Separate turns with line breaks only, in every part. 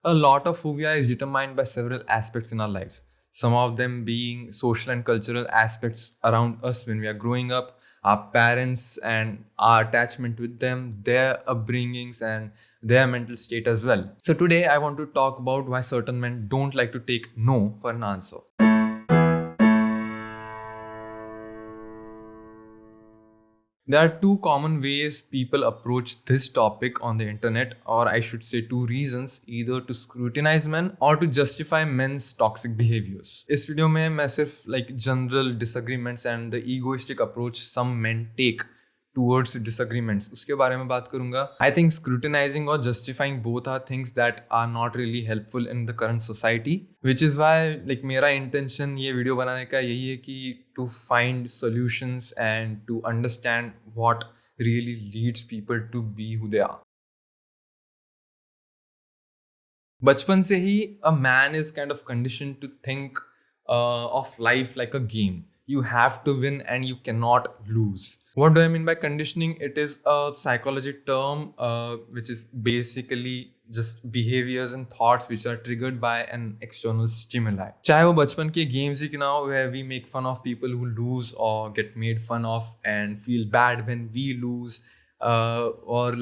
A lot of who we are is determined by several aspects in our lives. Some of them being social and cultural aspects around us when we are growing up, our parents and our attachment with them, their upbringings, and their mental state as well. So, today I want to talk about why certain men don't like to take no for an answer. There are two common ways people approach this topic on the internet, or I should say, two reasons, either to scrutinize men or to justify men's toxic behaviors. इस video में मैं सिर्फ general disagreements and the egoistic approach some men take towards disagreements उसके बारे में बात करूंगा. I think scrutinizing or justifying both are things that are not really helpful in the current society, which is why मेरा intention ये video बनाने का यही है कि to find solutions and to understand what really leads people to be who they are. बचपन से ही a man is kind of conditioned to think of life like a game. You have to win and you cannot lose. What do I mean by conditioning? It is a psychology term which is basically just behaviors and thoughts which are triggered by an external stimuli. चाहे वो बचपन के games ही क्यों ना हो, where we make fun of people who lose or get made fun of and feel bad when we lose, or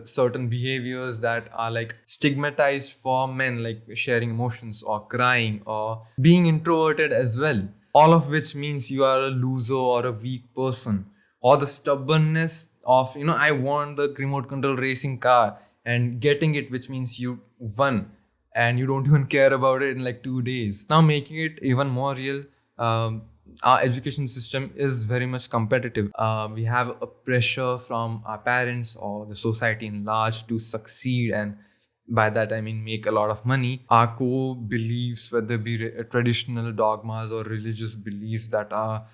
certain behaviors that are stigmatized for men, like sharing emotions or crying or being introverted as well. All of which means you are a loser or a weak person. Or the stubbornness of, I want the remote control racing car and getting it, which means you won and you don't even care about it in 2 days. Now, making it even more real, our education system is very much competitive. We have a pressure from our parents or the society in large to succeed, and by that I mean make a lot of money. Our core beliefs, whether it be traditional dogmas or religious beliefs that are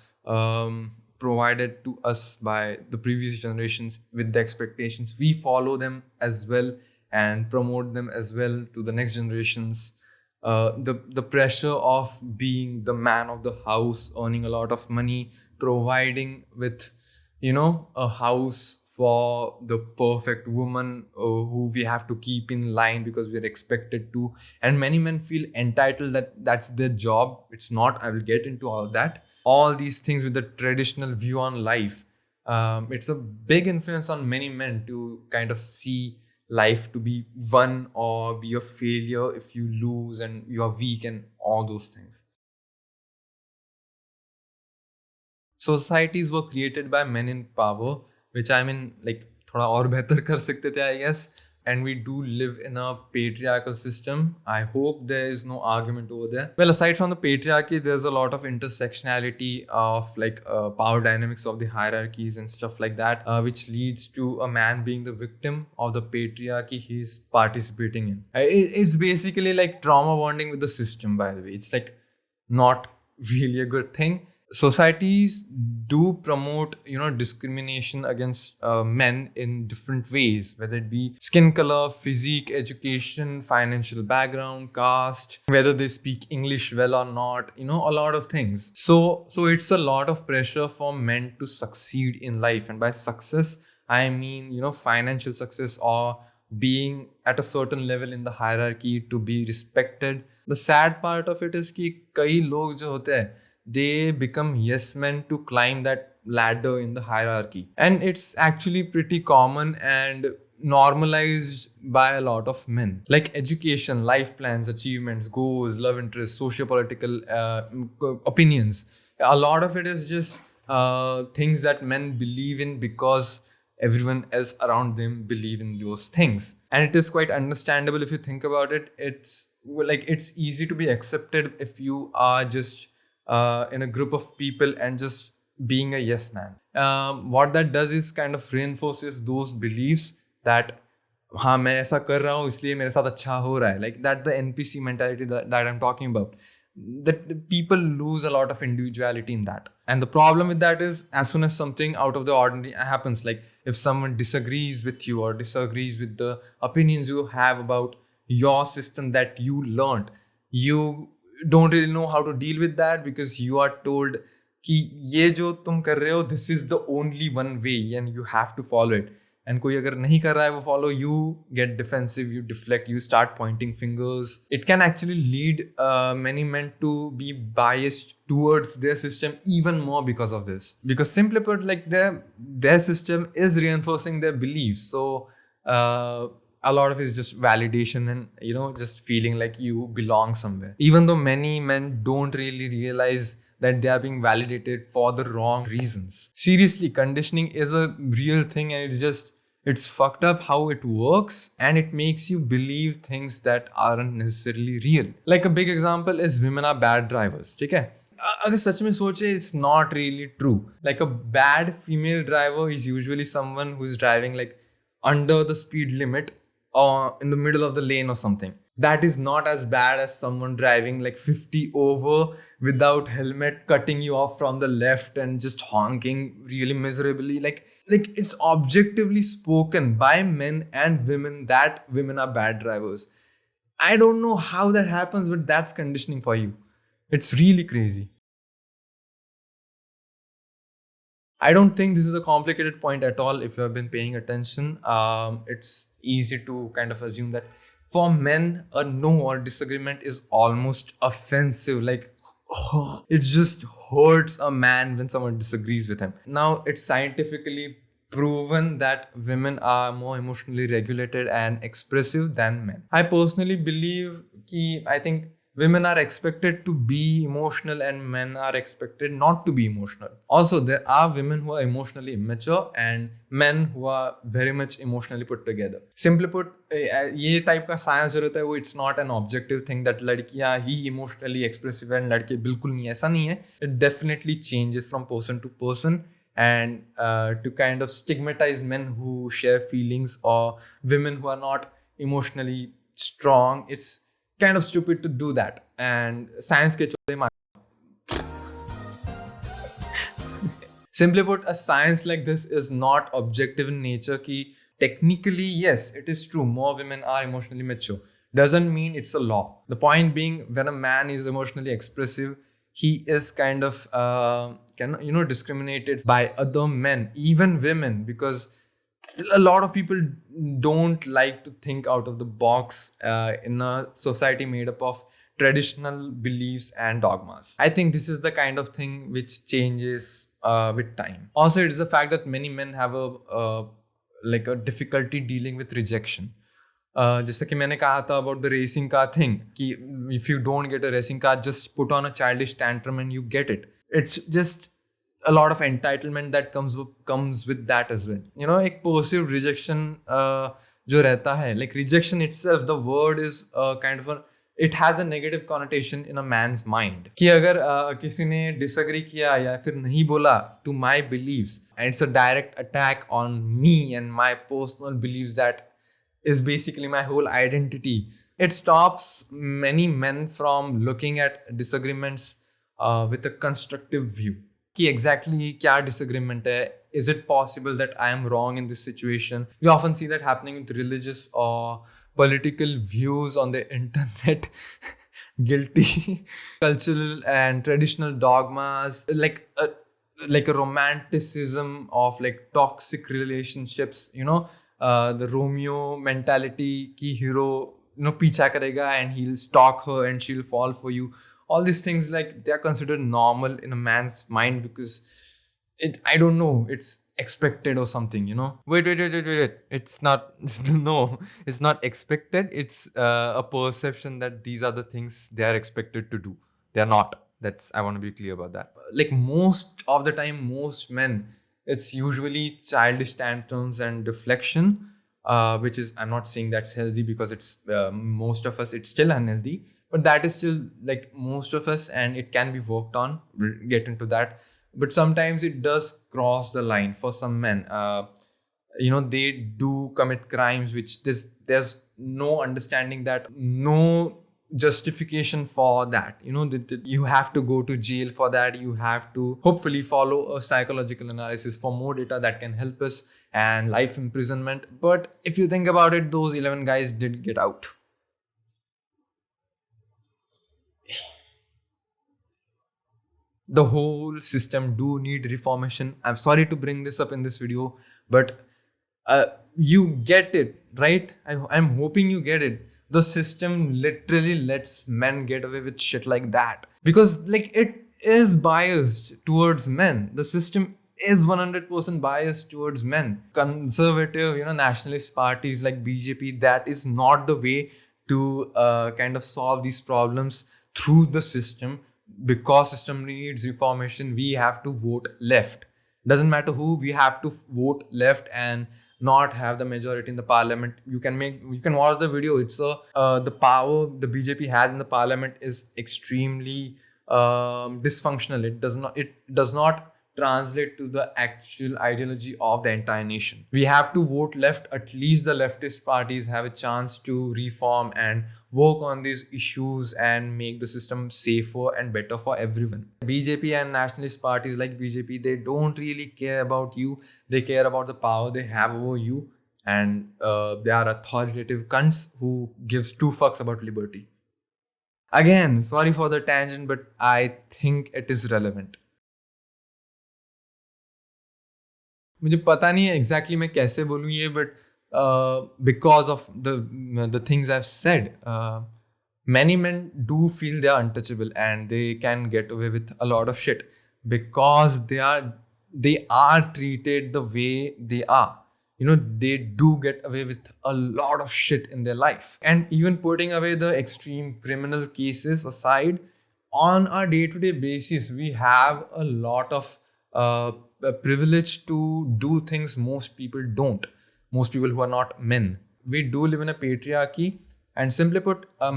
provided to us by the previous generations, with the expectations, we follow them as well and promote them as well to the next generations. The pressure of being the man of the house, earning a lot of money, providing with a house for the perfect woman who we have to keep in line because we are expected to. And many men feel entitled that that's their job. It's not. I will get into all that. All these things with the traditional view on life. It's a big influence on many men to kind of see life to be one or be a failure if you lose and you are weak and all those things. Societies were created by men in power, which I mean थोड़ा और बेहतर कर सकते थे, I guess. And we do live in a patriarchal system. I hope there is no argument over there. Well, aside from the patriarchy, there's a lot of intersectionality of power dynamics of the hierarchies and stuff like that, which leads to a man being the victim of the patriarchy he's participating in. It's basically like trauma bonding with the system, by the way. It's not really a good thing. Societies do promote discrimination against men in different ways, whether it be skin color, physique, education, financial background, caste, whether they speak English well or not, a lot of things. So it's a lot of pressure for men to succeed in life, and by success I mean financial success or being at a certain level in the hierarchy, to be respected. The sad part of it is कि कई लोग जो होते हैं, they become yes men to climb that ladder in the hierarchy. And it's actually pretty common and normalized by a lot of men. Like education, life plans, achievements, goals, love interests, socio-political opinions. A lot of it is just things that men believe in because everyone else around them believe in those things. And it is quite understandable if you think about it. It's easy to be accepted if you are just in a group of people and just being a yes man. What that does is kind of reinforces those beliefs that हाँ मैं ऐसा कर रहा हूँ इसलिए मेरे साथ अच्छा हो रहा है. Like that, the NPC mentality that I'm talking about, that the people lose a lot of individuality in that. And the problem with that is, as soon as something out of the ordinary happens, like if someone disagrees with you or disagrees with the opinions you have about your system that you learned, you don't really know how to deal with that, because you are told कि ये जो तुम कर रहे हो, this is the only one way and you have to follow it. and कोई अगर नहीं कर रहा है वो follow, you get defensive, you deflect, you start pointing fingers. It can actually lead many men to be biased towards their system even more because of this. Because simply put, like their system is reinforcing their beliefs. So a lot of it is just validation and just feeling like you belong somewhere. Even though many men don't really realize that they are being validated for the wrong reasons. Seriously, conditioning is a real thing, and it's fucked up how it works, and it makes you believe things that aren't necessarily real. Like a big example is women are bad drivers. ठीक है? अगर सच में सोचे, it's not really true. Like a bad female driver is usually someone who is driving like under the speed limit or in the middle of the lane or something. That is not as bad as someone driving like 50 over without helmet, cutting you off from the left and just honking really miserably. Like it's objectively spoken by men and women that women are bad drivers. I don't know how that happens, but that's conditioning for you. It's really crazy. I don't think this is a complicated point at all if you have been paying attention. It's easy to kind of assume that for men, a no or disagreement is almost offensive. Like, it just hurts a man when someone disagrees with him. Now, it's scientifically proven that women are more emotionally regulated and expressive than men. I personally believe I think women are expected to be emotional and men are expected not to be emotional. Also, there are women who are emotionally immature and men who are very much emotionally put together. Simply put, ये type का science जो रहता है वो it's not an objective thing that लड़कियाँ ही emotionally expressive and लड़के बिल्कुल नहीं, ऐसा नहीं है. It definitely changes from person to person. And to kind of stigmatize men who share feelings or women who are not emotionally strong, it's kind of stupid to do that. And science ke chole maan. Simply put, a science like this is not objective in nature. Ki technically, yes, it is true, more women are emotionally mature. Doesn't mean it's a law. The point being, when a man is emotionally expressive, he is kind of discriminated by other men, even women, because a lot of people don't like to think out of the box in a society made up of traditional beliefs and dogmas. I think this is the kind of thing which changes with time. Also, it's the fact that many men have a difficulty dealing with rejection. जैसे कि मैंने कहा था about the racing car thing, कि if you don't get a racing car, just put on a childish tantrum and you get it. It's just a lot of entitlement that comes with that as well. एक perceived rejection जो रहता है, like rejection itself, the word is it has a negative connotation in a man's mind. कि अगर किसी ने disagree किया या फिर नहीं बोला to my beliefs, and it's a direct attack on me and my personal beliefs that is basically my whole identity. It stops many men from looking at disagreements with a constructive view. कि exactly क्या disagreement है? Is it possible that I am wrong in this situation? We often see that happening with religious or political views on the internet. Guilty. Cultural and traditional dogmas, like a romanticism of like toxic relationships, the Romeo mentality ki hero पीछा करेगा and he'll stalk her and she'll fall for you. All these things, like, they are considered normal in a man's mind because I don't know, it's expected or something, Wait. It's not, no, it's not expected. It's a perception that these are the things they are expected to do. They are not. I want to be clear about that. Like most of the time, most men, it's usually childish tantrums and deflection, which is, I'm not saying that's healthy because it's most of us, it's still unhealthy. But that is still like most of us, and it can be worked on. We'll get into that. But sometimes it does cross the line for some men. They do commit crimes which there's no understanding, that no justification for that. You have to go to jail for that. You have to hopefully follow a psychological analysis for more data that can help us, and life imprisonment. But if you think about it, those 11 guys did get out. The whole system do need reformation. I'm sorry to bring this up in this video, but you get it, right? I'm hoping you get it. The system literally lets men get away with shit like that because like it is biased towards men. The system is 100% biased towards men. Conservative, nationalist parties like BJP, that is not the way to kind of solve these problems through the system. Because system needs reformation, we have to vote left. Doesn't matter who, we have to vote left and not have the majority in the parliament. You can watch the video. It's the power the BJP has in the parliament is extremely dysfunctional. It does not translate to the actual ideology of the entire nation. We have to vote left. At least the leftist parties have a chance to reform and work on these issues and make the system safer and better for everyone. BJP and nationalist parties like BJP, they don't really care about you. They care about the power they have over you. And they are authoritative cunts who gives two fucks about liberty. Again, sorry for the tangent, but I think it is relevant. मुझे पता नहीं है exactly मैं कैसे बोलूँ ये but because of the things I have said many men do feel they are untouchable and they can get away with a lot of shit because they are treated the way they are. They do get away with a lot of shit in their life. And even putting away the extreme criminal cases aside, on a day-to-day basis we have a lot of privilege to do things most people don't. Most people who are not men. We do live in a patriarchy. And simply put, a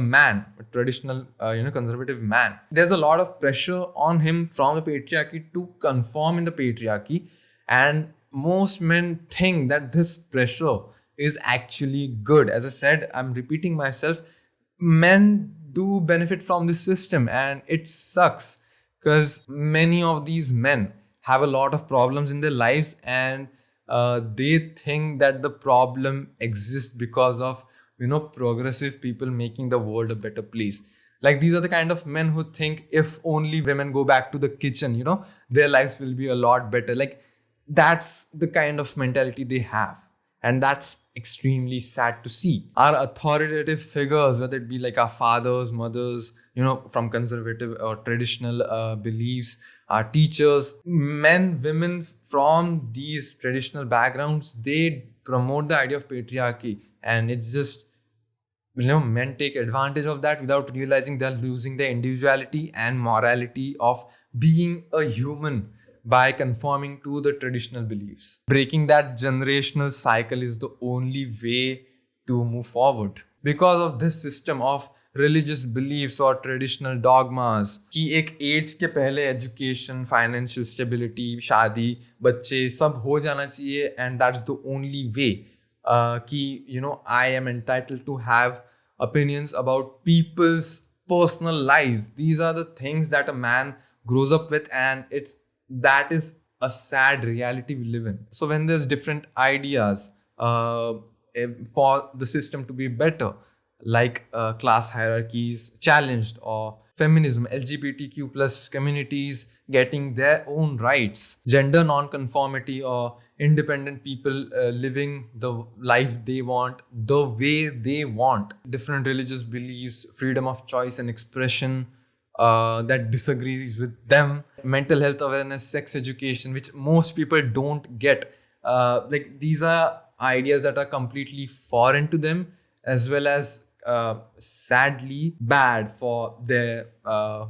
traditional, conservative man, there's a lot of pressure on him from the patriarchy to conform in the patriarchy. And most men think that this pressure is actually good. As I said, I'm repeating myself, men do benefit from this system and it sucks because many of these men have a lot of problems in their lives and they think that the problem exists because of progressive people making the world a better place. Like these are the kind of men who think if only women go back to the kitchen, their lives will be a lot better. Like that's the kind of mentality they have. And that's extremely sad to see. Our authoritative figures, whether it be like our fathers, mothers, from conservative or traditional beliefs, our teachers, men, women from these traditional backgrounds, they promote the idea of patriarchy. And it's just, men take advantage of that without realizing they're losing their individuality and morality of being a human by conforming to the traditional beliefs. Breaking that generational cycle is the only way to move forward. Because of this system of religious beliefs or traditional dogmas कि एक as के पहले education, financial stability, शादी, बच्चे सब हो जाना चाहिए and that's the only way कि I am entitled to have opinions about people's personal lives. These are the things that a man grows up with, and that is a sad reality we live in. So when there's different ideas for the system to be better, like class hierarchies challenged, or feminism, LGBTQ plus communities getting their own rights, gender non-conformity, or independent people living the life they want, the way they want, different religious beliefs, freedom of choice and expression that disagrees with them, mental health awareness, sex education, which most people don't get. Like these are ideas that are completely foreign to them, as well as sadly bad for their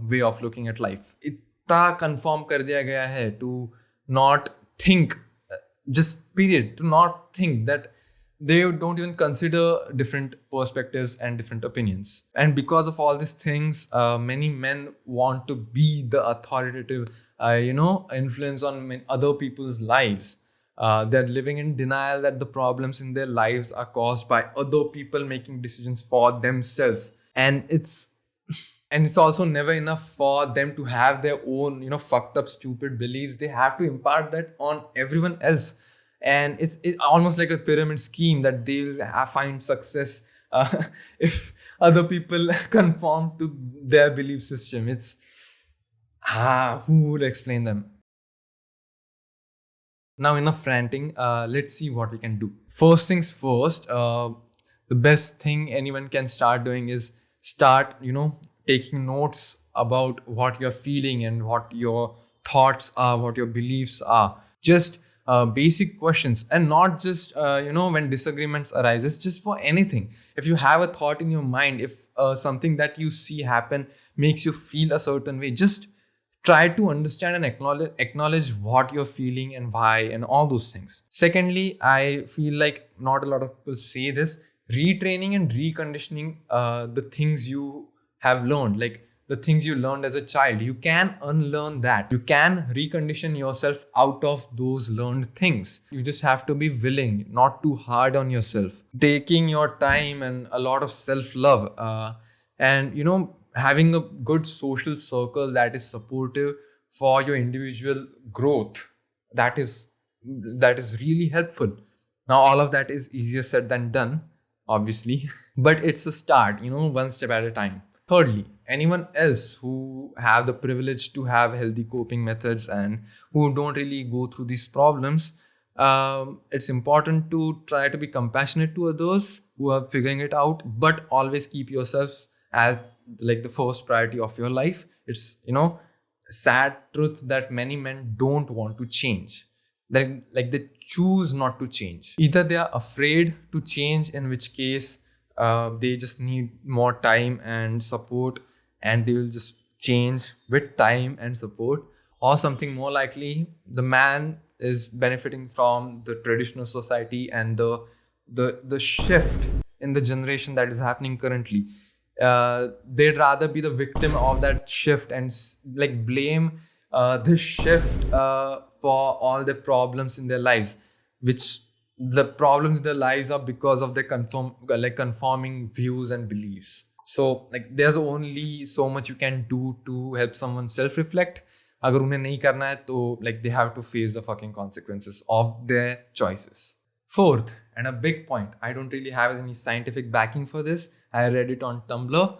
way of looking at life. इतना confirm कर दिया गया है to not think, just period, to not think that they don't even consider different perspectives and different opinions. And because of all these things, many men want to be the authoritative influence on other people's lives. They're living in denial that the problems in their lives are caused by other people making decisions for themselves. And it's also never enough for them to have their own, fucked up, stupid beliefs. They have to impart that on everyone else. And it's almost like a pyramid scheme that they'll find success if other people conform to their belief system. It's who will explain them? Now, enough ranting. Let's see what we can do. First things first, the best thing anyone can start doing is start, taking notes about what you're feeling and what your thoughts are, what your beliefs are. Just basic questions, and not just, when disagreements arises, just for anything. If you have a thought in your mind, if something that you see happen makes you feel a certain way, just try to understand and acknowledge what you're feeling and why and all those things. Secondly, I feel like not a lot of people say this: retraining and reconditioning the things you have learned, like the things you learned as a child. You can unlearn that. You can recondition yourself out of those learned things. You just have to be willing, not too hard on yourself, taking your time and a lot of self-love, and having a good social circle that is supportive for your individual growth. That is really helpful. Now, all of that is easier said than done, obviously, but it's a start, one step at a time. Thirdly, anyone else who have the privilege to have healthy coping methods and who don't really go through these problems, it's important to try to be compassionate to others who are figuring it out, but always keep yourself as like the first priority of your life. It's sad truth that many men don't want to change. Like they choose not to change. Either they are afraid to change, in which case they just need more time and support, and they will just change with time and support. Or something more likely, the man is benefiting from the traditional society and the shift in the generation that is happening currently. They'd rather be the victim of that shift and like blame this shift for all the problems in their lives, which the problems in their lives are because of their conforming views and beliefs. So like there's only so much you can do to help someone self-reflect. अगर उन्हें नहीं करना है तो like they have to face the fucking consequences of their choices. Fourth, and a big point, I don't really have any scientific backing for this. I read it on Tumblr,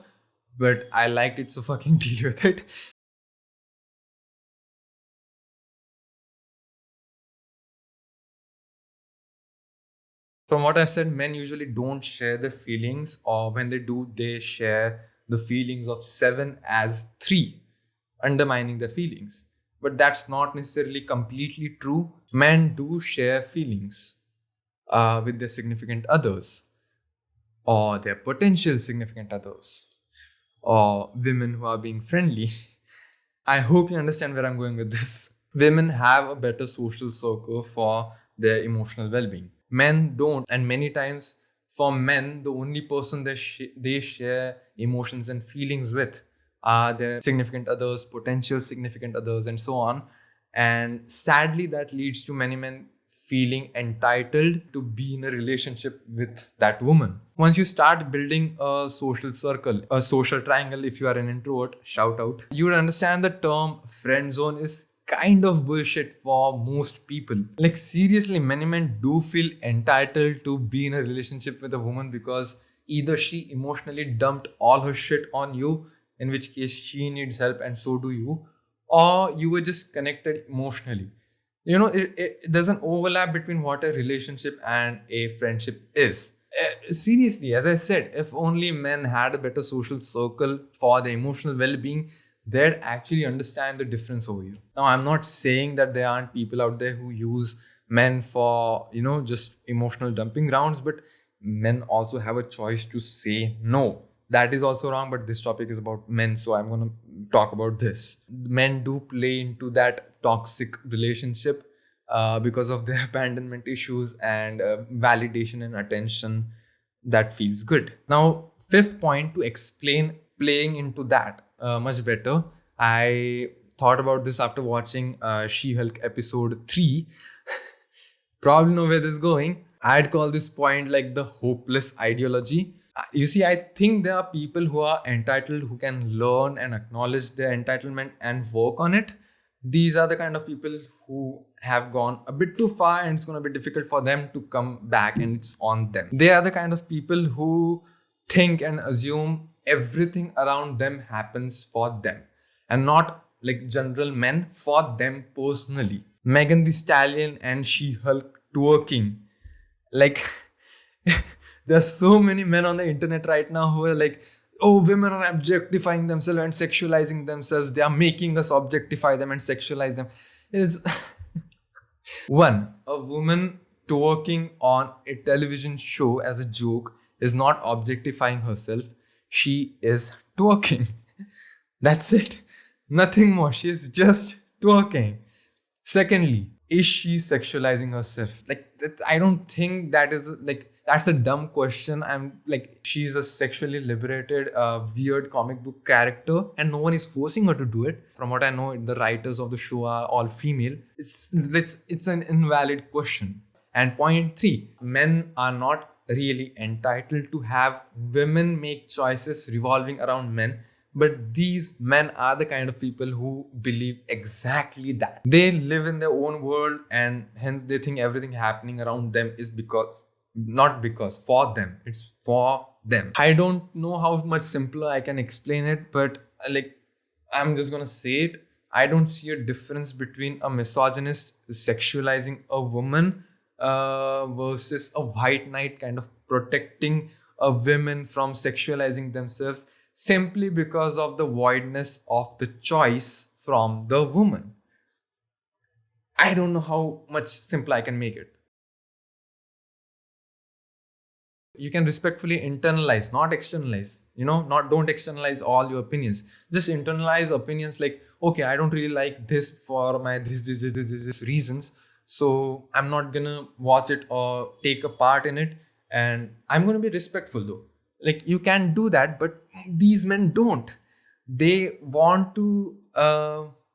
but I liked it, so fucking deal with it. From what I've said, men usually don't share their feelings, or when they do, they share the feelings of 7 as 3, undermining their feelings. But that's not necessarily completely true. Men do share feelings with their significant others, or their potential significant others, or women who are being friendly. I hope you understand where I'm going with this. Women have a better social circle for their emotional well-being. Men don't, and many times for men, the only person they share emotions and feelings with are their significant others, potential significant others, and so on. And sadly, that leads to many men feeling entitled to be in a relationship with that woman. Once you start building a social circle, a social triangle, if you are an introvert, shout out, you would understand the term friend zone is kind of bullshit for most people. Like seriously, many men do feel entitled to be in a relationship with a woman because either she emotionally dumped all her shit on you, in which case she needs help and so do you, or you were just connected emotionally. There's an overlap between what a relationship and a friendship is. Seriously, as I said, if only men had a better social circle for their emotional well-being, they'd actually understand the difference over here. Now, I'm not saying that there aren't people out there who use men for, just emotional dumping grounds, but men also have a choice to say no. That is also wrong, but this topic is about men, so I'm going to talk about this. Men do play into that toxic relationship because of their abandonment issues and validation and attention that feels good. Now, fifth point, to explain playing into that much better, I thought about this after watching She-Hulk episode 3. Probably know where this is going. I'd call this point like the hopeless ideology. You see, I think there are people who are entitled who can learn and acknowledge their entitlement and work on it. These are the kind of people who have gone a bit too far and it's going to be difficult for them to come back, and it's on them. They are the kind of people who think and assume everything around them happens for them and not like general men, for them personally. Megan the Stallion and She-Hulk twerking. Like, there's so many men on the internet right now who are like, oh, women are objectifying themselves and sexualizing themselves. They are making us objectify them and sexualize them. It's a woman twerking on a television show as a joke is not objectifying herself. She is twerking. That's it. Nothing more. She's just twerking. Secondly, is she sexualizing herself? Like, I don't think that is like, that's a dumb question. I'm like, she's a sexually liberated, weird comic book character, and no one is forcing her to do it. From what I know, the writers of the show are all female. It's an invalid question. And point three, men are not really entitled to have women make choices revolving around men. But these men are the kind of people who believe exactly that. They live in their own world, and hence they think everything happening around them is for them. It's for them. I don't know how much simpler I can explain it, but like, I'm just gonna say it. I don't see a difference between a misogynist sexualizing a woman versus a white knight kind of protecting a women from sexualizing themselves, simply because of the voidness of the choice from the woman. I don't know how much simpler I can make it. You can respectfully internalize, not externalize. Don't externalize all your opinions. Just internalize opinions like, okay, I don't really like this for my this reasons. So I'm not gonna watch it or take a part in it. And I'm gonna be respectful though. Like, you can do that, but these men don't. They want to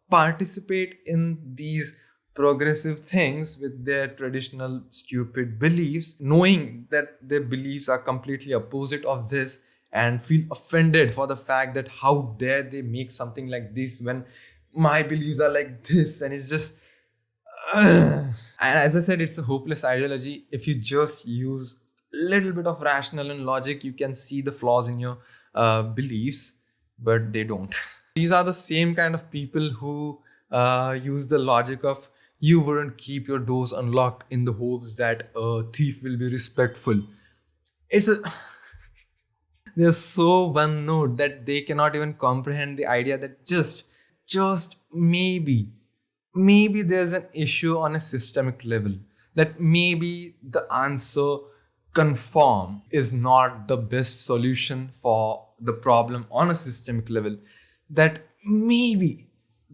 participate in these progressive things with their traditional stupid beliefs, knowing that their beliefs are completely opposite of this, and feel offended for the fact that how dare they make something like this when my beliefs are like this. And it's just and as I said, it's a hopeless ideology. If you just use a little bit of rational and logic, you can see the flaws in your beliefs, but they don't. These are the same kind of people who use the logic of, you wouldn't keep your doors unlocked in the hopes that a thief will be respectful. They're so one note that they cannot even comprehend the idea that just maybe there's an issue on a systemic level, that maybe the answer conform is not the best solution for the problem on a systemic level, that maybe,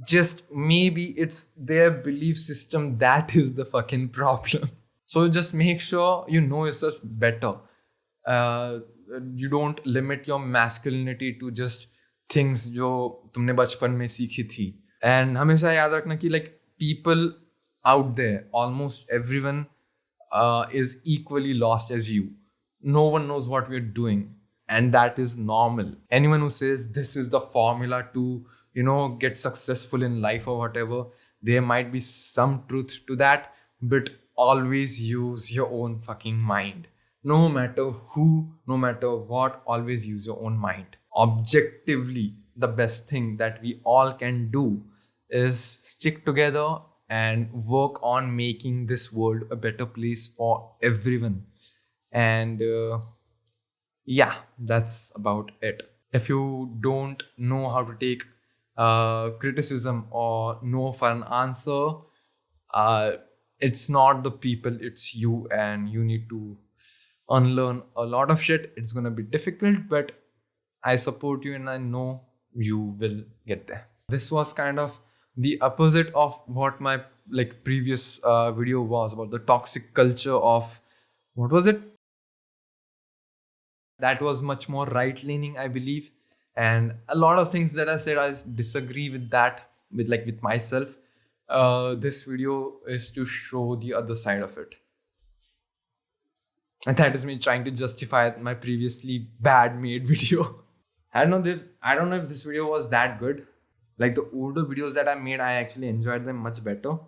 just maybe, it's their belief system that is the fucking problem. So just make sure you know yourself better. You don't limit your masculinity to just things जो तुमने बचपन में सीखी थी. And हमेशा याद रखना कि like, people out there, almost everyone is equally lost as you. No one knows what we're doing, and that is normal. Anyone who says this is the formula to get successful in life or whatever, there might be some truth to that, but always use your own fucking mind. No matter who, no matter what, always use your own mind. Objectively, the best thing that we all can do is stick together and work on making this world a better place for everyone. And yeah, that's about it. If you don't know how to take criticism or no for an answer, it's not the people, it's you, and you need to unlearn a lot of shit. It's gonna be difficult, but I support you and I know you will get there. This was kind of the opposite of what my previous video was about, the toxic culture of, what was it? That was much more right leaning, I believe. And a lot of things that I said, I disagree with that, with myself. This video is to show the other side of it. And that is me trying to justify my previously bad made video. I don't know if this video was that good. Like the older videos that I made, I actually enjoyed them much better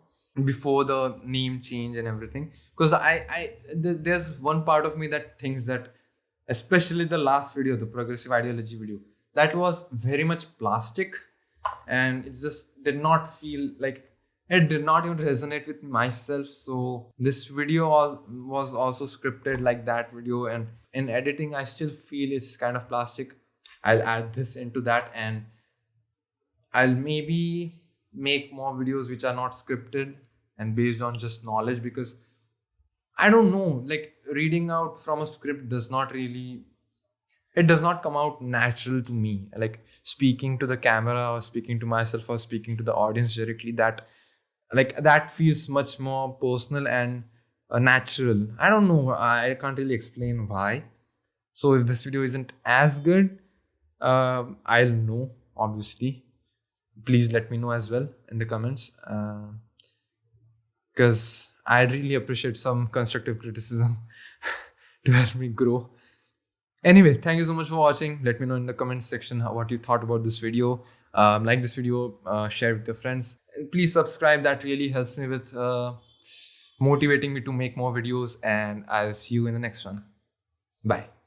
before the name change and everything. Because there's one part of me that thinks that, especially the last video, the progressive ideology video, that was very much plastic, and it just did not feel like it did not even resonate with myself. So this video was also scripted like that video, and in editing I still feel it's kind of plastic. I'll add this into that, and I'll maybe make more videos which are not scripted and based on just knowledge, because I don't know, like reading out from a script does not really, it does not come out natural to me. Like speaking to the camera or speaking to myself or speaking to the audience directly, that feels much more personal and natural. I don't know, I can't really explain why. So if this video isn't as good, I'll know, obviously. Please let me know as well in the comments, because I really appreciate some constructive criticism to help me grow. Anyway, thank you so much for watching. Let me know in the comments section what you thought about this video. Like this video, share with your friends. Please subscribe. That really helps me with motivating me to make more videos. And I'll see you in the next one. Bye.